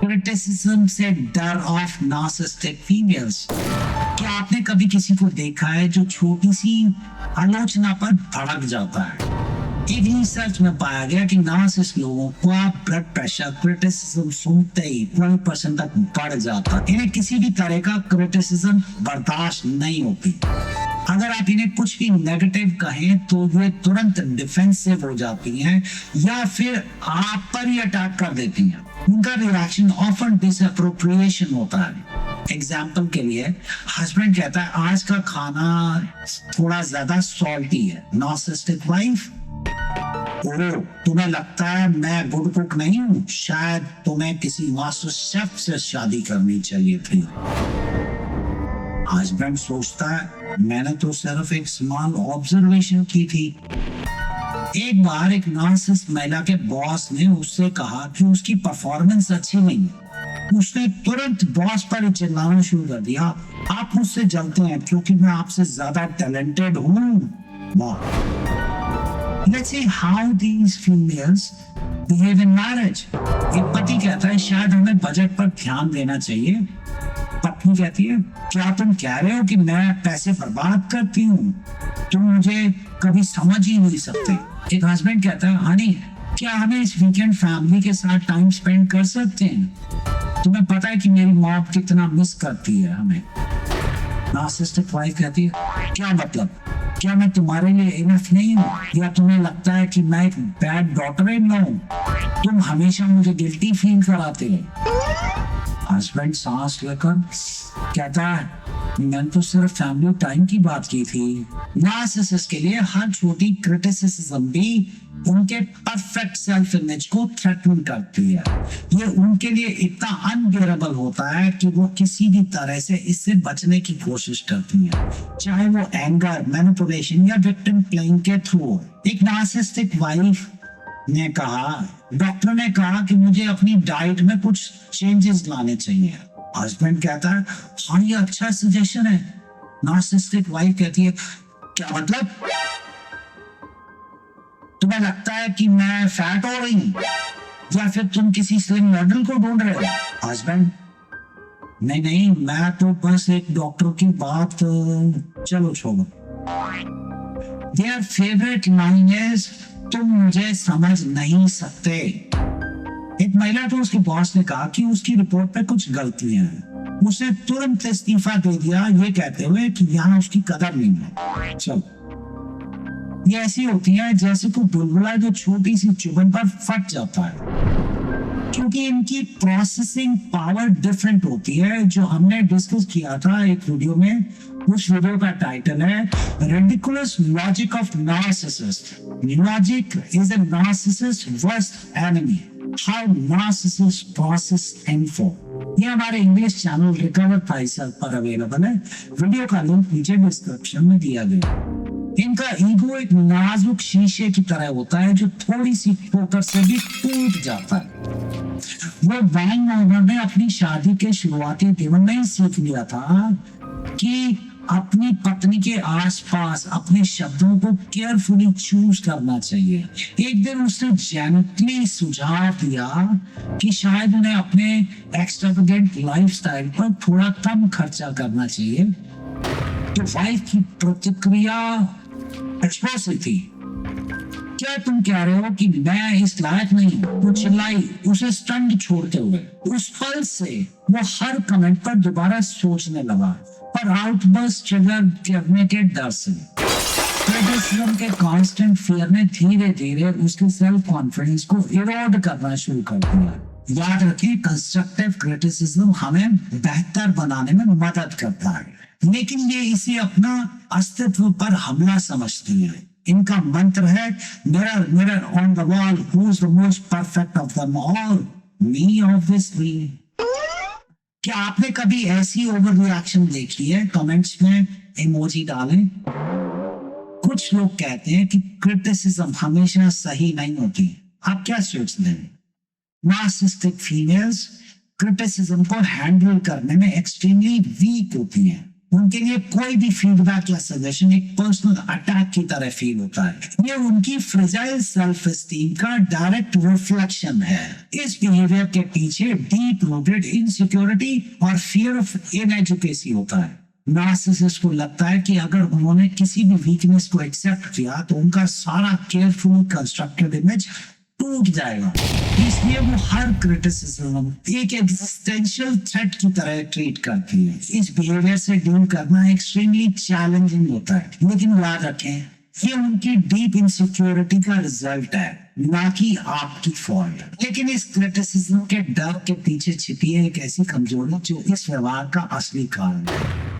Criticism से डर of narcissistic females. क्या आपने कभी किसी को देखा है जो छोटी सी आलोचना पर भड़क जाता है? एक रिसर्च में पाया गया कि नार्सिसिस्ट लोगों का ब्लड प्रेशर क्रिटिसिज्म सुनते ही 12% तक बढ़ जाता है। इन्हें किसी भी तरह का क्रिटिसिज्म बर्दाश्त नहीं होती। अगर आप इन्हें कुछ भी नेगेटिव कहें तो वे तुरंत डिफेंसिव हो जाती हैं या फिर आप पर ही अटैक कर देती हैं। उनका रिएक्शन ऑफन डिसअप्रोप्रिएशन होता है। एग्जाम्पल के लिए हस्बैंड कहता है आज का खाना थोड़ा ज्यादा सॉल्टी है। नार्सिसिस्टिक वाइफ, ओह तुम्हें लगता है मैं गुड कुक नहीं हूँ, शायद तुम्हें किसी मास्टर शेफ से शादी करनी चाहिए थी। हस्बैंड सोचता है मैंने तो सिर्फ एक स्मॉल ऑब्जर्वेशन की थी। एक बार एक नार्सिसिस्ट महिला के बॉस ने उससे कहा कि उसकी परफॉर्मेंस अच्छी नहीं है। उसने तुरंत बॉस पर चिल्लाना शुरू कर दिया, आप मुझसे जलते हैं क्योंकि मैं आपसे ज्यादा टैलेंटेड हूँ। Let's see how these females behave in marriage. एक पति कहता है शायद हमें बजट पर ध्यान देना चाहिए। पत्नी कहती है क्या तुम कह रहे हो कि मैं पैसे बर्बाद करती हूँ? तुम मुझे कभी समझ ही नहीं सकते। एक हस्बैंड कहता है हनी क्या हमें इस वीकेंड फैमिली के साथ टाइम स्पेंड कर सकते हैं? तुम्हें पता है कि मेरी मॉम कितना मिस करती है हमें। नार्सिसिस्टिक वाइफ कहती है क्या मतलब, क्या मैं तुम्हारे लिए इनफ नहीं हूँ या तुम्हें लगता है कि मैं एक बैड डॉटर इन लॉ हूँ? तुम हमेशा मुझे गिल्टी फील कराते हो। हस्बैंड सांस लेकर कहता है मैंने तो सिर्फ फैमिली टाइम की बात की थी। नार्सिसिस्ट के लिए हर छोटी क्रिटिसिज्म भी उनके परफेक्ट सेल्फ इमेज को थ्रेटन करती है। ये उनके लिए इतना अनबियरेबल होता है कि वो किसी भी तरह से इससे बचने की कोशिश करती है, चाहे वो एंगर, मैनिपुलेशन या विक्टिम प्लेइंग के थ्रू। एक नार्सिसिस्टिक वाइफ ने कहा डॉक्टर ने कहा कि मुझे अपनी डाइट में कुछ चेंजेस लाने चाहिए। हस्बैंड कहता है हाँ ये अच्छा सजेशन है। नार्सिसिस्टिक वाइफ कहती है क्या मतलब, तुम्हें लगता है कि मैं फैट हो रही हूँ या फिर तुम किसी स्लिम मॉडल को ढूंढ रहे हो? हस्बैंड नहीं नहीं मैं तो बस एक डॉक्टर की बात, चलो छोड़ो। Their favorite line is तुम मुझे समझ नहीं सकते। एक महिला तो उसके बॉस ने कहा कि उसकी रिपोर्ट पे कुछ गलतियां हैं। उसने तुरंत इस्तीफा दे दिया ये कहते हुए कि यहाँ उसकी कदर नहीं है। चलो ये ऐसी होती है जैसे कोई बुलबुला जो छोटी सी चुभन पर फट जाता है, क्योंकि इनकी प्रोसेसिंग पावर डिफरेंट होती है। जो हमने डिस्कस किया था एक वीडियो में, उस वीडियो का टाइटल है ridiculous logic of narcissist. Logic is a narcissist worst enemy, how narcissist process info. ये हमारे इंग्लिश चैनल रिकवर प्राइसर पर अवेलेबल है। वीडियो का लिंक नीचे डिस्क्रिप्शन में दिया गया। इनका ईगो एक नाजुक शीशे की तरह होता है जो थोड़ी सी ठोकर से भी टूट जाता है। वो वैन ओवर ने अपनी शादी के शुरुआती दिनों में ही सीख लिया था कि अपनी पत्नी के आसपास अपने शब्दों को केयरफुली चूज करना चाहिए। एक दिन उसने जेंटली सुझाव दिया कि शायद उन्हें अपने एक्सट्रावेगेंट लाइफस्टाइल पर थोड़ा कम खर्चा करना चाहिए। तो वाइफ की प्रतिक्रिया एक्सप्रेसिव थी, क्या तुम कह रहे हो कि मैं इस लायक नहीं हूँ? वो चिल्लाई उसे स्टंट छोड़ते हुए। उस पल से वो हर कमेंट पर दोबारा सोचने लगा, पर आउटबर्स्ट ट्रिगर करने के डर से। क्रिटिसिज्म के कांस्टेंट फियर ने धीरे धीरे उसके सेल्फ कॉन्फिडेंस को इरोड करना शुरू कर दिया। याद रखें कंस्ट्रक्टिव क्रिटिसिज्म हमें बेहतर बनाने में मदद करता है, लेकिन ये इसे अपना अस्तित्व पर हमला समझती है। इनका मंत्र है mirror mirror on the wall who is the most perfect of them all? Me obviously. क्या आपने कभी ऐसी ओवर रिएक्शन देखी है? कमेंट्स में इमोजी डालें। कुछ लोग कहते हैं कि क्रिटिसिज्म हमेशा सही नहीं होती। आप क्या सोचते हैं? नार्सिसिस्टिक फीमेल्स क्रिटिसिज्म को हैंडल करने में एक्सट्रीमली वीक होती हैं। उनके लिए कोई भी फीडबैक या सजेशन एक पर्सनल अटैक की तरह फील होता है। ये उनकी फ्रेजाइल सेल्फ एस्टीम का डायरेक्ट रिफ्लेक्शन है। इस बिहेवियर के पीछे डीप रूटेड इनसिक्योरिटी और फियर ऑफ इनएजुकेसी होता है। नार्सिसिस्ट को लगता है कि अगर उन्होंने किसी भी वीकनेस को एक्सेप्ट किया तो उनका सारा केयरफुली कंस्ट्रक्टेड इमेज टूट जाएगा। इसलिए वो हर क्रिटिसिज्म एक एग्जिस्टेंशियल थ्रेट की तरह ट्रीट करती है। इस बिहेवियर से डील करना एक्सट्रीमली चैलेंजिंग होता है, लेकिन याद रखें ये उनकी डीप इनसिक्योरिटी का रिजल्ट है, ना कि आपकी फॉल्ट। लेकिन इस क्रिटिसिज्म के डर के पीछे छिपी है एक ऐसी कमजोरी जो इस व्यवहार का असली कारण है।